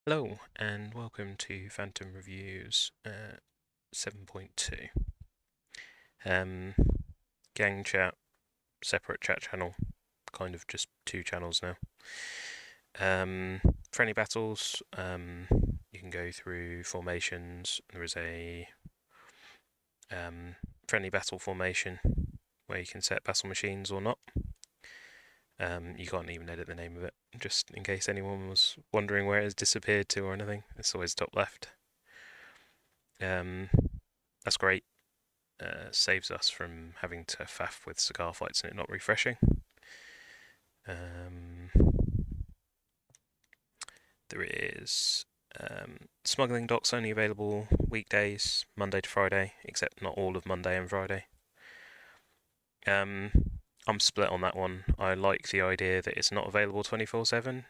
Hello and welcome to Phantom Reviews 7.2. Gang chat, separate chat channel, kind of just two channels now. Friendly battles, you can go through formations. There is a friendly battle formation where you can set battle machines or not. You can't even edit the name of it, just in case anyone was wondering where it has disappeared to or anything. It's always top left. That's great. Saves us from having to faff with cigar fights and it not refreshing. There is smuggling docks only available weekdays, Monday to Friday, except not all of Monday and Friday. I'm split on that one. I like the idea that it's not available 24/7,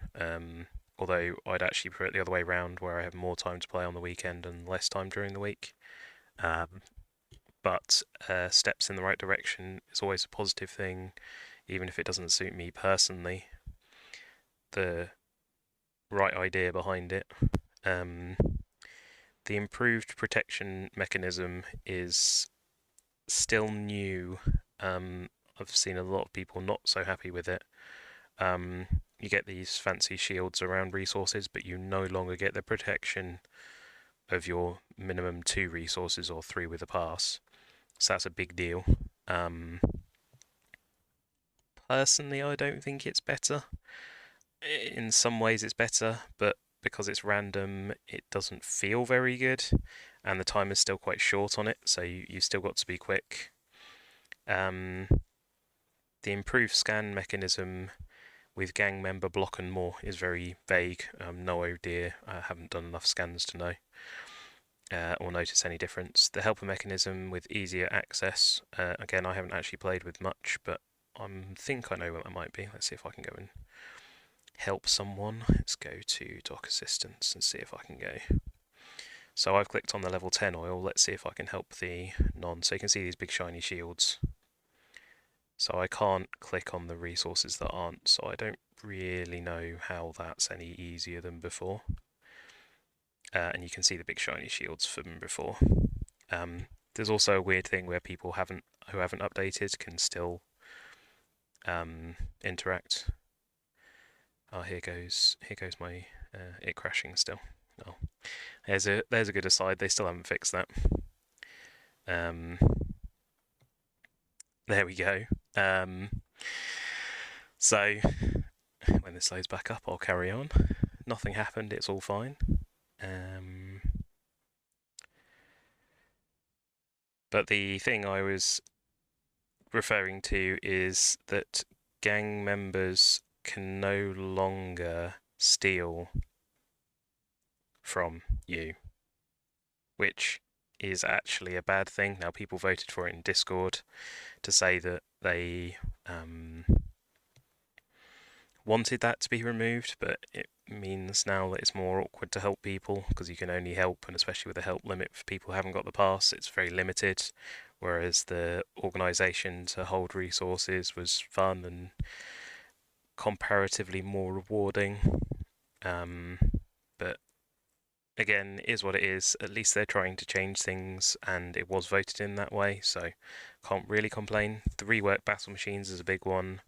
although I'd actually prefer it the other way around, where I have more time to play on the weekend and less time during the week. But steps in the right direction is always a positive thing, even if it doesn't suit me personally. The right idea behind it. The improved protection mechanism is still new. I've seen a lot of people not so happy with it. You get these fancy shields around resources, but you no longer get the protection of your minimum 2 resources or 3 with a pass. So that's a big deal. Personally, I don't think it's better. In some ways it's better, but because it's random, it doesn't feel very good, and the time is still quite short on it, so you still got to be quick. The improved scan mechanism with gang member block and more is very vague. No idea. I haven't done enough scans to know or notice any difference. The helper mechanism with easier access. Again, I haven't actually played with much, but I think I know what that might be. Let's see if I can go and help someone. Let's go to dock assistance and see if I can go. So I've clicked on the level 10 oil. Let's see if I can help the non. So you can see these big shiny shields. So I can't click on the resources that aren't, so I don't really know how that's any easier than before. And you can see the big shiny shields from before. There's also a weird thing where people who haven't updated can still interact. Oh, here goes my it crashing still. Oh, there's a good aside. They still haven't fixed that. There we go. So when this loads back up, I'll carry on. Nothing happened. It's all fine. But the thing I was referring to is that gang members can no longer steal from you, which is actually a bad thing. Now, people voted for it in Discord to say that they wanted that to be removed, but it means now that it's more awkward to help people because you can only help, and especially with the help limit for people who haven't got the pass, it's very limited. Whereas the organisation to hold resources was fun and comparatively more rewarding. But again, it is what it is. At least they're trying to change things, and it was voted in that way, so can't really complain. The reworked battle machines is a big one.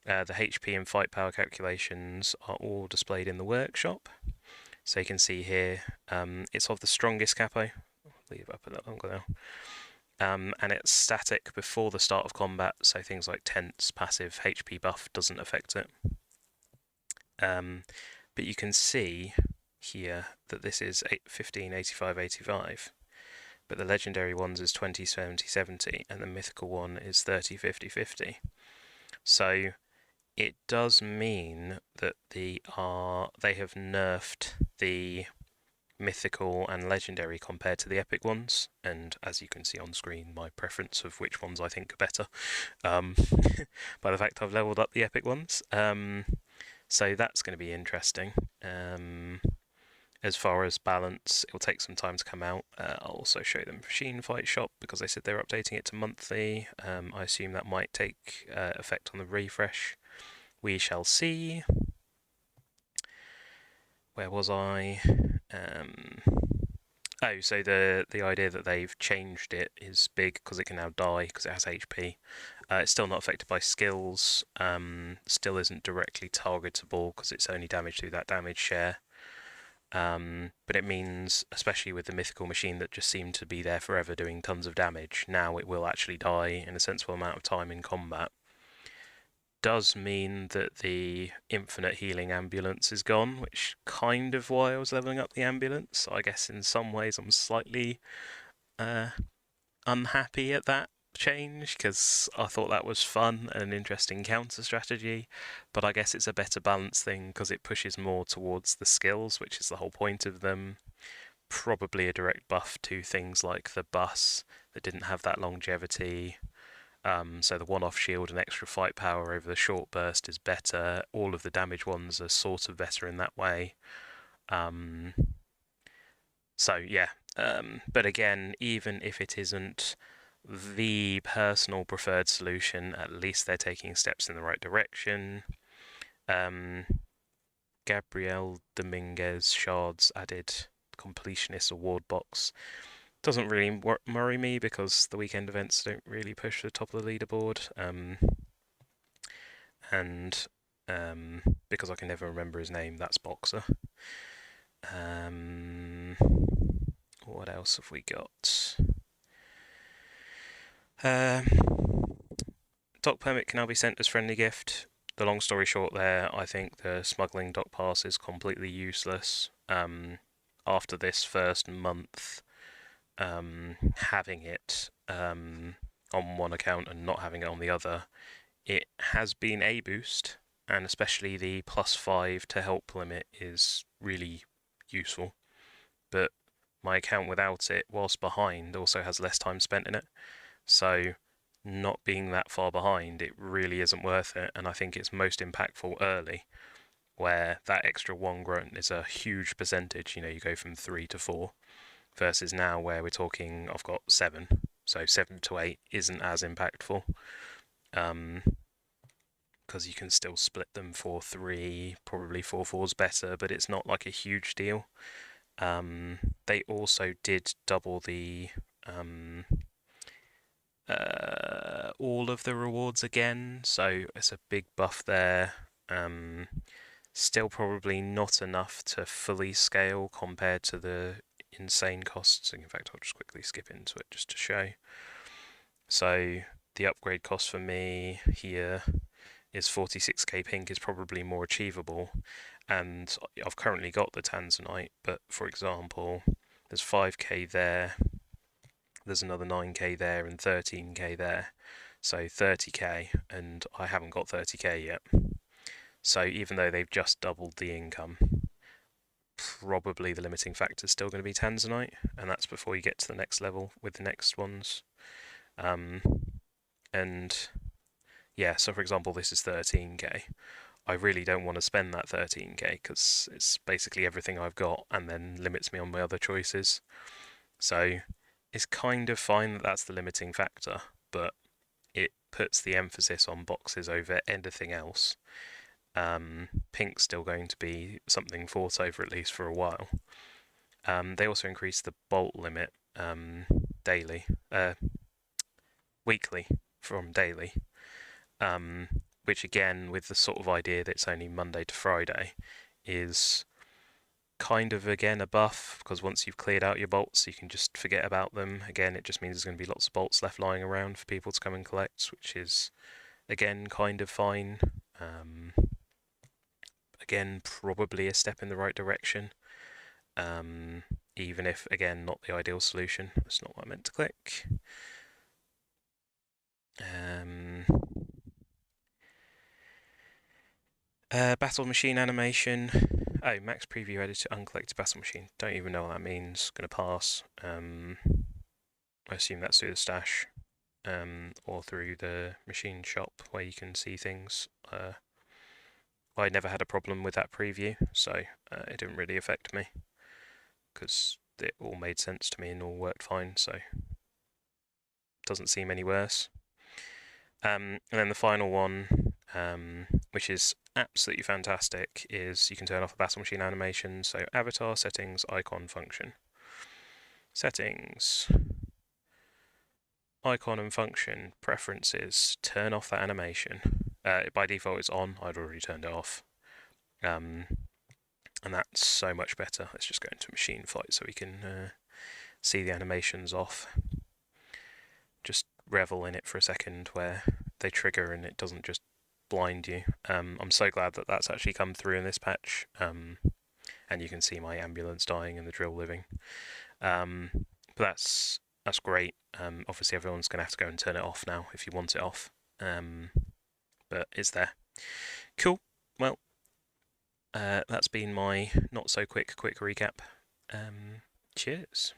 The HP and fight power calculations are all displayed in the workshop. So you can see here, it's of the strongest capo. I'll leave it up a little longer now. And it's static before the start of combat, so things like tents, passive, HP buff doesn't affect it. But you can see here that this is 15, 85, 85. But the legendary ones is 20, 70, 70, and the mythical one is 30, 50, 50. So it does mean that they have nerfed the mythical and legendary compared to the epic ones, and as you can see on screen, my preference of which ones I think are better by the fact I've leveled up the epic ones. So that's going to be interesting. As far as balance, it will take some time to come out. I'll also show them Machine Fight Shop because they said they're updating it to monthly. I assume that might take effect on the refresh. We shall see. where was I? Oh, so the idea that they've changed it is big because it can now die because it has HP. It's still not affected by skills. Still isn't directly targetable because it's only damaged through that damage share. But it means, especially with the mythical machine that just seemed to be there forever doing tons of damage, now it will actually die in a sensible amount of time in combat. Does mean that the infinite healing ambulance is gone, which kind of why I was leveling up the ambulance. I guess in some ways I'm slightly unhappy at that change because I thought that was fun and an interesting counter strategy, but I guess it's a better balance thing because it pushes more towards the skills, which is the whole point of them. Probably a direct buff to things like the bus that didn't have that longevity. So the one-off shield and extra fight power over the short burst is better. All of the damage ones are sort of better in that way. So yeah, but again, even if it isn't the personal preferred solution, at least they're taking steps in the right direction. Gabriel Dominguez Shards added completionist award box. Doesn't really worry me because the weekend events don't really push the top of the leaderboard, and because I can never remember his name, that's Boxer. What else have we got? Dock permit can now be sent as friendly gift. The long story short there, I think the smuggling dock pass is completely useless. After this first month, having it on one account and not having it on the other, it has been a boost, and especially the +5 to help limit is really useful. But my account without it, whilst behind, also has less time spent in it. So not being that far behind, it really isn't worth it. And I think it's most impactful early, where that extra 1 grunt is a huge percentage. You know, you go from 3 to 4, versus now where we're talking I've got 7. So 7 to 8 isn't as impactful. Because you can still split them for 3, probably 4/4's better, but it's not like a huge deal. They also did double the all of the rewards again, so it's a big buff there. Still probably not enough to fully scale compared to the insane costs. In fact, I'll just quickly skip into it just to show. So the upgrade cost for me here is 46k pink, is probably more achievable, and I've currently got the Tanzanite, but for example, there's 5k there, there's another 9k there, and 13k there, so 30k, and I haven't got 30k yet. So even though they've just doubled the income, probably the limiting factor is still going to be Tanzanite, and that's before you get to the next level with the next ones. And yeah, so for example, this is 13k. I really don't want to spend that 13k because it's basically everything I've got and then limits me on my other choices. So it's kind of fine that that's the limiting factor, but it puts the emphasis on boxes over anything else. Pink's still going to be something fought over at least for a while. They also increased the bolt limit weekly from daily, which again, with the sort of idea that it's only Monday to Friday, is kind of again a buff, because once you've cleared out your bolts you can just forget about them. Again, it just means there's going to be lots of bolts left lying around for people to come and collect, which is again kind of fine. Again, probably a step in the right direction, even if again not the ideal solution. That's not what I meant to click. Battle machine animation. Oh, max preview editor uncollected battle machine. Don't even know what that means. Gonna pass. I assume that's through the stash, or through the machine shop where you can see things. I never had a problem with that preview, so it didn't really affect me because it all made sense to me and all worked fine. So doesn't seem any worse. And then the final one, which is absolutely fantastic, is you can turn off the battle machine animation. So avatar settings, icon function. Settings, icon and function, preferences, turn off that animation. By default it's on, I'd already turned it off. And that's so much better. Let's just go into machine flight so we can see the animations off. Just revel in it for a second where they trigger and it doesn't just blind you. I'm so glad that that's actually come through in this patch. And you can see my ambulance dying and the drill living. But that's great. Obviously everyone's going to have to go and turn it off now if you want it off. But it's there. Cool. Well, that's been my not so quick recap. Cheers.